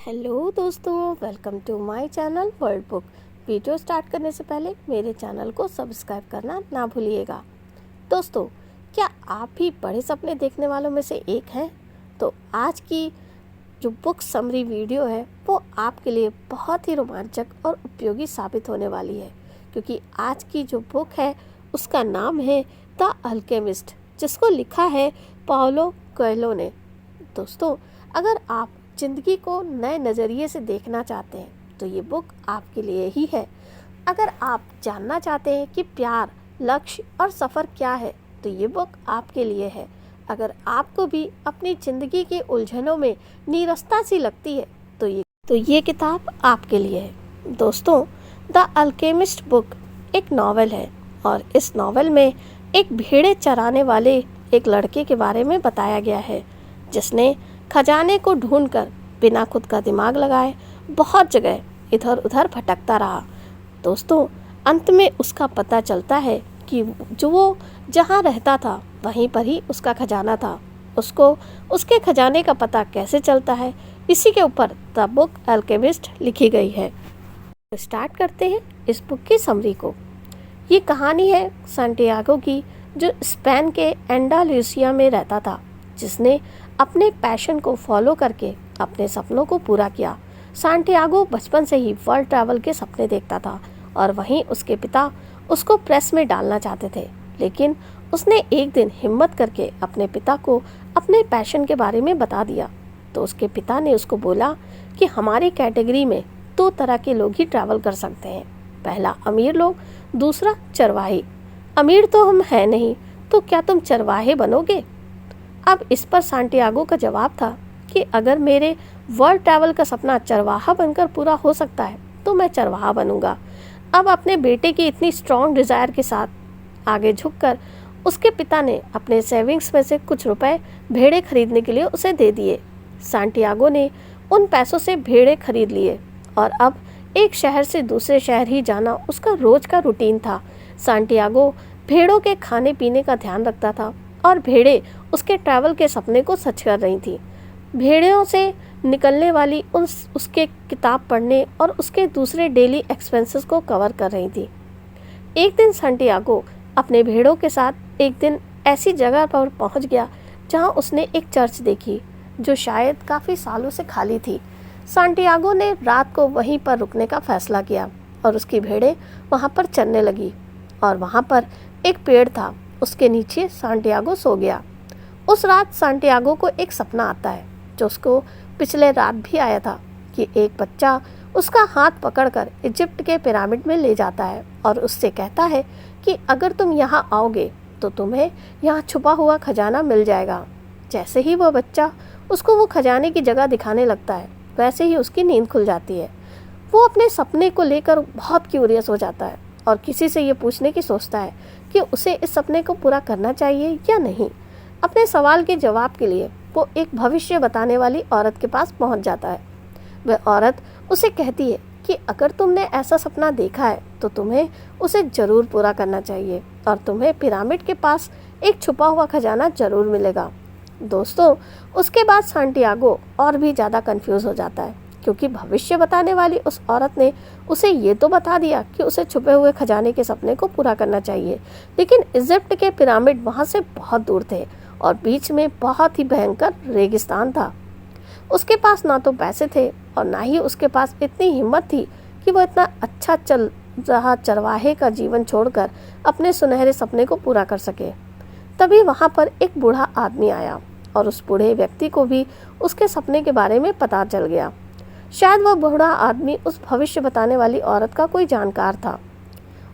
Hello दोस्तों, welcome to my channel world book. Video start करने से पहले मेरे चैनल को सब्सक्राइब करना ना भूलिएगा। दोस्तों, क्या आप भी बड़े सपने देखने वालों में से एक हैं? तो आज की जो बुक समरी वीडियो है वो आपके लिए बहुत ही रोमांचक और उपयोगी साबित होने वाली है, क्योंकि आज की जो बुक है उसका नाम है द अल्केमिस्ट, जिसको लिखा है पाओलो कोएल्हो ने। दोस्तों, अगर आप ज़िंदगी को नए नज़रिए से देखना चाहते हैं तो ये बुक आपके लिए ही है। अगर आप जानना चाहते हैं कि प्यार, लक्ष्य और सफ़र क्या है तो ये बुक आपके लिए है। अगर आपको भी अपनी ज़िंदगी की उलझनों में नीरसता सी लगती है तो ये किताब आपके लिए है। दोस्तों, द अल्केमिस्ट बुक एक नावल है और इस नावल में एक भेड़ें चराने वाले एक लड़के के बारे में बताया गया है, जिसने खजाने को ढूंढकर बिना खुद का दिमाग लगाए बहुत जगह इधर उधर भटकता रहा। दोस्तों, अंत में उसका पता चलता है कि जो वो जहाँ रहता था वहीं पर ही उसका खजाना था। उसको उसके खजाने का पता कैसे चलता है, इसी के ऊपर द बुक अल्केमिस्ट लिखी गई है। तो स्टार्ट करते हैं इस बुक की समरी को। ये कहानी है सांटियागो की, जो स्पेन के एंडालुसिया में रहता था, जिसने अपने पैशन को फॉलो करके अपने सपनों को पूरा किया। सांटियागो बचपन से ही वर्ल्ड ट्रैवल के सपने देखता था और वहीं उसके पिता उसको प्रेस में डालना चाहते थे, लेकिन उसने एक दिन हिम्मत करके अपने पिता को अपने पैशन के बारे में बता दिया। तो उसके पिता ने उसको बोला कि हमारी कैटेगरी में दो तरह के लोग ही ट्रैवल कर सकते हैं, पहला अमीर लोग, दूसरा चरवाहे। अमीर तो हम हैं नहीं, तो क्या तुम चरवाहे बनोगे? अब इस पर सांटियागो का जवाब था कि अगर मेरे वर्ल्ड ट्रैवल का सपना चरवाहा बनकर पूरा हो सकता है तो मैं चरवाहा बनूंगा। अब अपने बेटे की इतनी स्ट्रॉन्ग डिज़ायर के साथ आगे झुककर उसके पिता ने अपने सेविंग्स में से कुछ रुपए भेड़ें खरीदने के लिए उसे दे दिए। सांटियागो ने उन पैसों से भेड़ें खरीद लिए और अब एक शहर से दूसरे शहर ही जाना उसका रोज का रूटीन था। सांटियागो भेड़ों के खाने पीने का ध्यान रखता था और भेड़ें उसके ट्रैवल के सपने को सच कर रही थी। भेड़ों से निकलने वाली उसके किताब पढ़ने और उसके दूसरे डेली एक्सपेंसेस को कवर कर रही थी। एक दिन सांटियागो अपने भेड़ों के साथ एक दिन ऐसी जगह पर पहुंच गया जहां उसने एक चर्च देखी, जो शायद काफ़ी सालों से खाली थी। सांटियागो ने रात को वहीं पर रुकने का फैसला किया और उसकी भेड़ें वहां पर चरने लगी और वहां पर एक पेड़ था, उसके नीचे सांटियागो सो गया। उस रात सांटियागो को एक सपना आता है, जो उसको पिछले रात भी आया था, कि एक बच्चा उसका हाथ पकड़कर इजिप्ट के पिरामिड में ले जाता है और उससे कहता है कि अगर तुम यहाँ आओगे तो तुम्हें यहाँ छुपा हुआ खजाना मिल जाएगा। जैसे ही वह बच्चा उसको वो खजाने की जगह दिखाने लगता है, वैसे ही उसकी नींद खुल जाती है। वो अपने सपने को लेकर बहुत क्यूरियस हो जाता है और किसी से ये पूछने की सोचता है कि उसे इस सपने को पूरा करना चाहिए या नहीं। अपने सवाल के जवाब के लिए वो एक भविष्य बताने वाली औरत के पास पहुंच जाता है। वह औरत उसे कहती है कि अगर तुमने ऐसा सपना देखा है तो तुम्हें उसे ज़रूर पूरा करना चाहिए और तुम्हें पिरामिड के पास एक छुपा हुआ खजाना ज़रूर मिलेगा। दोस्तों, उसके बाद सांटियागो और भी ज़्यादा कंफ्यूज हो जाता है, क्योंकि भविष्य बताने वाली उस औरत ने उसे ये तो बता दिया कि उसे छुपे हुए खजाने के सपने को पूरा करना चाहिए, लेकिन इजिप्ट के पिरामिड वहाँ से बहुत दूर थे और बीच में बहुत ही भयंकर रेगिस्तान था। उसके पास ना तो पैसे थे और ना ही उसके पास इतनी हिम्मत थी कि वो इतना अच्छा चल रहा चरवाहे का जीवन छोड़कर अपने सुनहरे सपने को पूरा कर सके। तभी वहाँ पर एक बूढ़ा आदमी आया और उस बूढ़े व्यक्ति को भी उसके सपने के बारे में पता चल गया। शायद वह बूढ़ा आदमी उस भविष्य बताने वाली औरत का कोई जानकार था।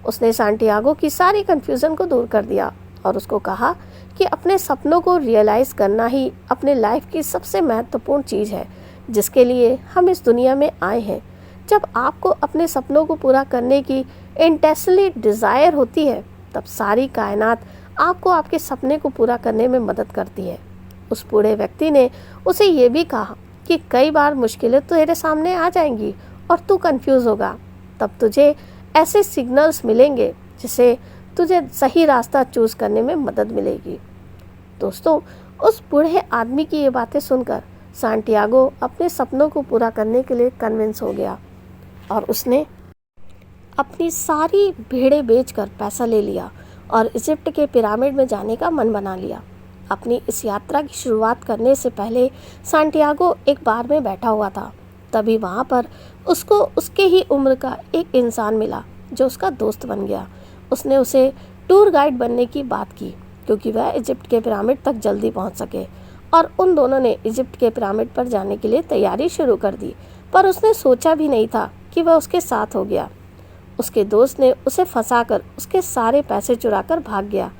उसने सांटियागो की सारी कन्फ्यूज़न को दूर कर दिया और उसको कहा कि अपने सपनों को रियलाइज़ करना ही अपने लाइफ की सबसे महत्वपूर्ण चीज़ है, जिसके लिए हम इस दुनिया में आए हैं। जब आपको अपने सपनों को पूरा करने की इंटेंसली डिज़ायर होती है, तब सारी कायनात आपको आपके सपने को पूरा करने में मदद करती है। उस बूढ़े व्यक्ति ने उसे ये भी कहा कि कई बार मुश्किलें तो तेरे सामने आ जाएंगी और तू कंफ्यूज होगा, तब तुझे ऐसे सिग्नल्स मिलेंगे जिससे तुझे सही रास्ता चूज़ करने में मदद मिलेगी। दोस्तों, उस बूढ़े आदमी की ये बातें सुनकर सांटियागो अपने सपनों को पूरा करने के लिए कन्विंस हो गया और उसने अपनी सारी भेड़ें बेचकर पैसा ले लिया और इजिप्ट के पिरामिड में जाने का मन बना लिया। अपनी इस यात्रा की शुरुआत करने से पहले सांटियागो एक बार में बैठा हुआ था। तभी वहाँ पर उसको उसके ही उम्र का एक इंसान मिला जो उसका दोस्त बन गया। उसने उसे टूर गाइड बनने की बात की क्योंकि वह इजिप्ट के पिरामिड तक जल्दी पहुँच सके और उन दोनों ने इजिप्ट के पिरामिड पर जाने के लिए तैयारी शुरू कर दी। पर उसने सोचा भी नहीं था कि वह उसके साथ हो गया। उसके दोस्त ने उसे फंसाकर उसके सारे पैसे चुराकर भाग गया।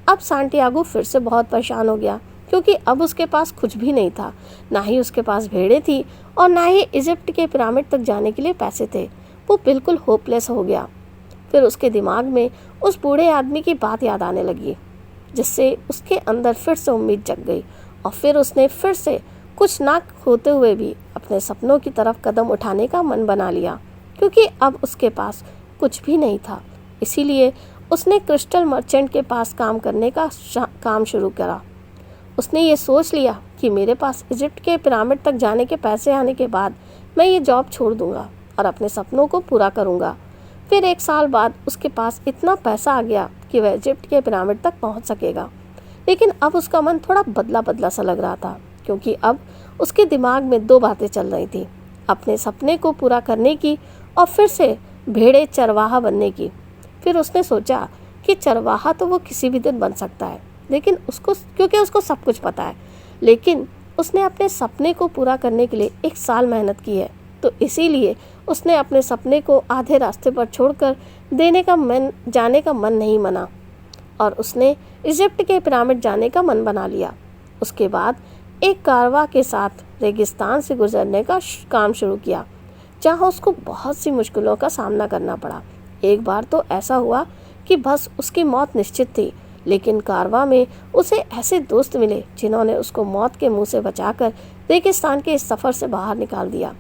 अब सांटियागो फिर से बहुत परेशान हो गया क्योंकि अब उसके पास कुछ भी नहीं था, ना ही उसके पास भेड़ें थी और ना ही इजिप्ट के पिरामिड तक जाने के लिए पैसे थे। वो बिल्कुल होपलेस हो गया। फिर उसके दिमाग में उस बूढ़े आदमी की बात याद आने लगी जिससे उसके अंदर फिर से उम्मीद जग गई और फिर उसने फिर से कुछ ना होते हुए भी अपने सपनों की तरफ कदम उठाने का मन बना लिया क्योंकि अब उसके पास कुछ भी नहीं था। इसीलिए उसने क्रिस्टल मर्चेंट के पास काम करने का काम शुरू करा। उसने ये सोच लिया कि मेरे पास इजिप्ट के पिरामिड तक जाने के पैसे आने के बाद मैं ये जॉब छोड़ दूंगा और अपने सपनों को पूरा करूंगा। फिर 1 साल बाद उसके पास इतना पैसा आ गया कि वह इजिप्ट के पिरामिड तक पहुंच सकेगा। लेकिन अब उसका मन थोड़ा बदला बदला सा लग रहा था क्योंकि अब उसके दिमाग में 2 बातें चल रही थी, अपने सपने को पूरा करने की और फिर से भेड़े चरवाहा बनने की। फिर उसने सोचा कि चरवाहा तो वो किसी भी दिन बन सकता है, लेकिन क्योंकि उसको सब कुछ पता है, लेकिन उसने अपने सपने को पूरा करने के लिए 1 साल मेहनत की है, तो इसीलिए उसने अपने सपने को आधे रास्ते पर छोड़कर जाने का मन नहीं माना और उसने इजिप्ट के पिरामिड जाने का मन बना लिया। उसके बाद एक कारवां के साथ रेगिस्तान से गुजरने का काम शुरू किया जहाँ उसको बहुत सी मुश्किलों का सामना करना पड़ा। एक बार तो ऐसा हुआ कि बस उसकी मौत निश्चित थी, लेकिन कारवां में उसे ऐसे दोस्त मिले जिन्होंने उसको मौत के मुंह से बचाकर रेगिस्तान के इस सफ़र से बाहर निकाल दिया।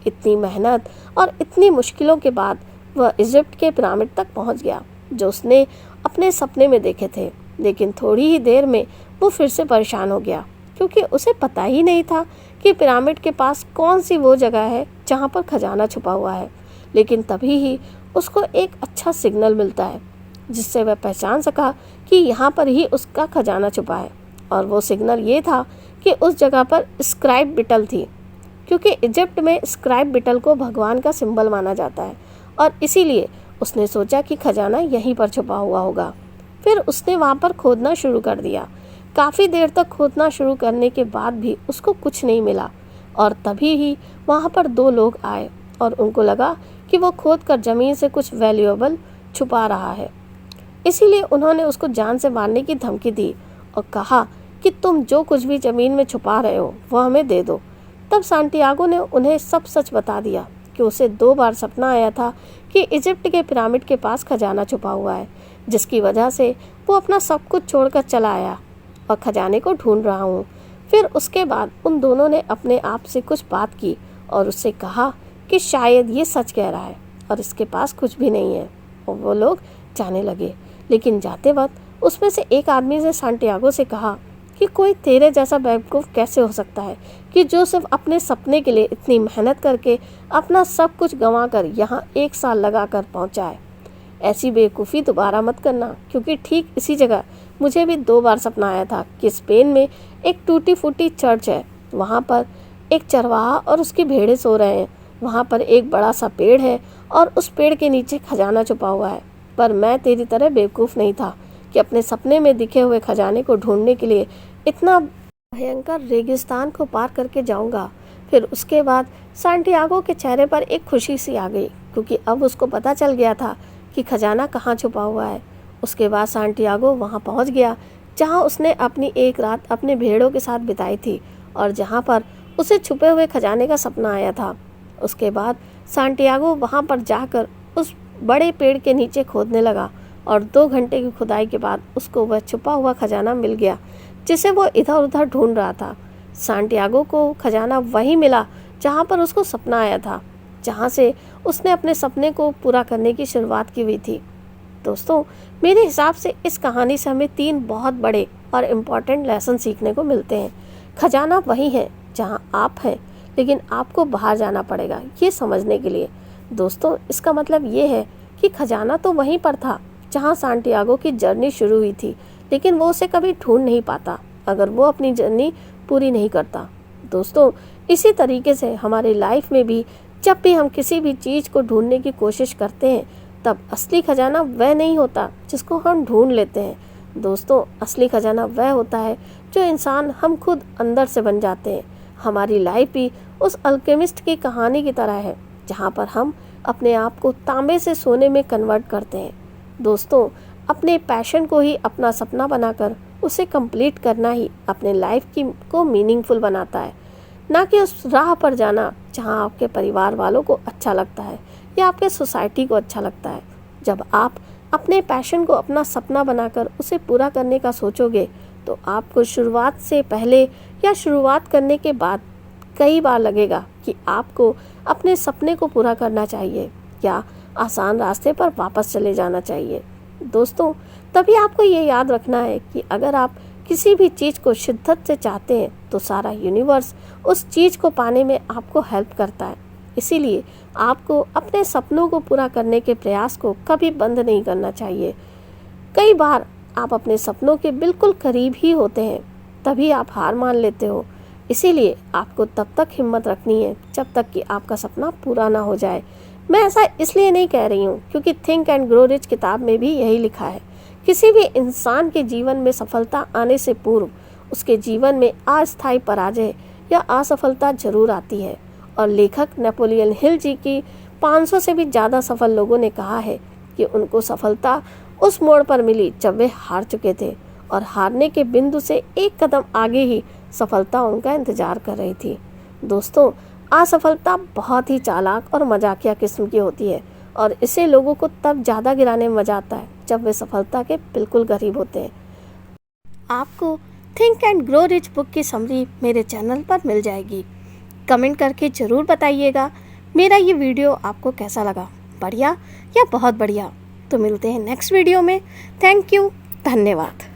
इतनी मेहनत और इतनी मुश्किलों के बाद वह इजिप्ट के पिरामिड तक पहुंच गया जो उसने अपने सपने में देखे थे। लेकिन थोड़ी ही देर में वो फिर से परेशान हो गया क्योंकि उसे पता ही नहीं था कि पिरामिड के पास कौन सी वो जगह है जहाँ पर खजाना छुपा हुआ है। लेकिन तभी ही उसको एक अच्छा सिग्नल मिलता है जिससे वह पहचान सका कि यहाँ पर ही उसका खजाना छुपा है। और वो सिग्नल ये था कि उस जगह पर स्क्राइब बिटल थी क्योंकि इजिप्ट में स्क्राइब बिटल को भगवान का सिंबल माना जाता है और इसीलिए उसने सोचा कि खजाना यहीं पर छुपा हुआ होगा। फिर उसने वहाँ पर खोदना शुरू कर दिया। काफ़ी देर तक खोदना शुरू करने के बाद भी उसको कुछ नहीं मिला और तभी ही वहाँ पर 2 लोग आए और उनको लगा कि वो खोद कर ज़मीन से कुछ वैल्यूएबल छुपा रहा है। इसीलिए उन्होंने उसको जान से मारने की धमकी दी और कहा कि तुम जो कुछ भी ज़मीन में छुपा रहे हो वो हमें दे दो। तब सांटियागो ने उन्हें सब सच बता दिया कि उसे 2 बार सपना आया था कि इजिप्ट के पिरामिड के पास खजाना छुपा हुआ है, जिसकी वजह से वो अपना सब कुछ छोड़कर चला आया और खजाने को ढूंढ रहा हूँ। फिर उसके बाद उन दोनों ने अपने आप से कुछ बात की और उससे कहा कि शायद ये सच कह रहा है और इसके पास कुछ भी नहीं है, और वो लोग जाने लगे। लेकिन जाते वक्त उसमें से एक आदमी ने सांटियागो से कहा कि कोई तेरे जैसा बेवकूफ़ कैसे हो सकता है कि जो सिर्फ अपने सपने के लिए इतनी मेहनत करके अपना सब कुछ गंवा कर यहाँ 1 साल लगा कर पहुँचा है। ऐसी बेवकूफ़ी दोबारा मत करना, क्योंकि ठीक इसी जगह मुझे भी 2 बार सपना आया था कि स्पेन में एक टूटी फूटी चर्च है, वहाँ पर एक चरवाहा और उसकी भेड़ें सो रहे हैं। वहाँ पर एक बड़ा सा पेड़ है और उस पेड़ के नीचे खजाना छुपा हुआ है। पर मैं तेरी तरह बेवकूफ़ नहीं था कि अपने सपने में दिखे हुए खजाने को ढूंढने के लिए इतना भयंकर रेगिस्तान को पार करके जाऊंगा। फिर उसके बाद सांटियागो के चेहरे पर एक खुशी सी आ गई क्योंकि अब उसको पता चल गया था कि खजाना कहाँ छुपा हुआ है। उसके बाद सांटियागो वहाँ पहुँच गया जहाँ उसने अपनी एक रात अपने भेड़ों के साथ बिताई थी और जहाँ पर उसे छुपे हुए खजाने का सपना आया था। उसके बाद सांटियागो वहाँ पर जाकर उस बड़े पेड़ के नीचे खोदने लगा और 2 घंटे की खुदाई के बाद उसको वह छुपा हुआ खजाना मिल गया जिसे वो इधर उधर ढूंढ रहा था। सांटियागो को खजाना वही मिला जहाँ पर उसको सपना आया था, जहाँ से उसने अपने सपने को पूरा करने की शुरुआत की हुई थी। दोस्तों, मेरे हिसाब से इस कहानी से हमें 3 बहुत बड़े और इम्पॉर्टेंट लेसन सीखने को मिलते हैं। खजाना वही है जहाँ आप हैं, लेकिन आपको बाहर जाना पड़ेगा ये समझने के लिए। दोस्तों, इसका मतलब ये है कि खजाना तो वहीं पर था जहाँ सांटियागो की जर्नी शुरू हुई थी, लेकिन वो उसे कभी ढूंढ नहीं पाता अगर वो अपनी जर्नी पूरी नहीं करता। दोस्तों, इसी तरीके से हमारी लाइफ में भी जब भी हम किसी भी चीज़ को ढूंढने की कोशिश करते हैं, तब असली खजाना वह नहीं होता जिसको हम ढूंढ लेते हैं। दोस्तों, असली खजाना वह होता है जो इंसान हम खुद अंदर से बन जाते हैं। हमारी लाइफ भी उस अल्केमिस्ट की कहानी की तरह है जहाँ पर हम अपने आप को तांबे से सोने में कन्वर्ट करते हैं। दोस्तों, अपने पैशन को ही अपना सपना बनाकर उसे कंप्लीट करना ही अपने लाइफ को मीनिंगफुल बनाता है, ना कि उस राह पर जाना जहाँ आपके परिवार वालों को अच्छा लगता है या आपके सोसाइटी को अच्छा लगता है। जब आप अपने पैशन को अपना सपना बनाकर उसे पूरा करने का सोचोगे, तो आपको शुरुआत से पहले या शुरुआत करने के बाद कई बार लगेगा कि आपको अपने सपने को पूरा करना चाहिए या आसान रास्ते पर वापस चले जाना चाहिए। दोस्तों, तभी आपको ये याद रखना है कि अगर आप किसी भी चीज़ को शिद्दत से चाहते हैं तो सारा यूनिवर्स उस चीज़ को पाने में आपको हेल्प करता है। इसीलिए आपको अपने सपनों को पूरा करने के प्रयास को कभी बंद नहीं करना चाहिए। कई बार आप अपने सपनों के बिल्कुल करीब ही होते हैं, तभी आप हार मान लेते हो। इसीलिए आपको तब तक हिम्मत रखनी है जब तक कि आपका सपना पूरा ना हो जाए। मैं ऐसा इसलिए नहीं कह रही हूँ क्योंकि थिंक एंड ग्रो रिच किताब में भी यही लिखा है। किसी भी इंसान के जीवन में सफलता आने से पूर्व उसके जीवन में अस्थायी पराजय या असफलता जरूर आती है। और लेखक नेपोलियन हिल जी की 500 से भी ज़्यादा सफल लोगों ने कहा है कि उनको सफलता उस मोड़ पर मिली जब वे हार चुके थे, और हारने के बिंदु से एक कदम आगे ही सफलता उनका इंतजार कर रही थी। दोस्तों, असफलता बहुत ही चालाक और मजाकिया किस्म की होती है, और इसे लोगों को तब ज़्यादा गिराने में मजा आता है जब वे सफलता के बिल्कुल करीब होते हैं। आपको think and grow rich book की समरी मेरे चैनल पर मिल जाएगी। कमेंट करके ज़रूर बताइएगा मेरा ये वीडियो आपको कैसा लगा, बढ़िया या बहुत बढ़िया। तो मिलते हैं नेक्स्ट वीडियो में। थैंक यू, धन्यवाद।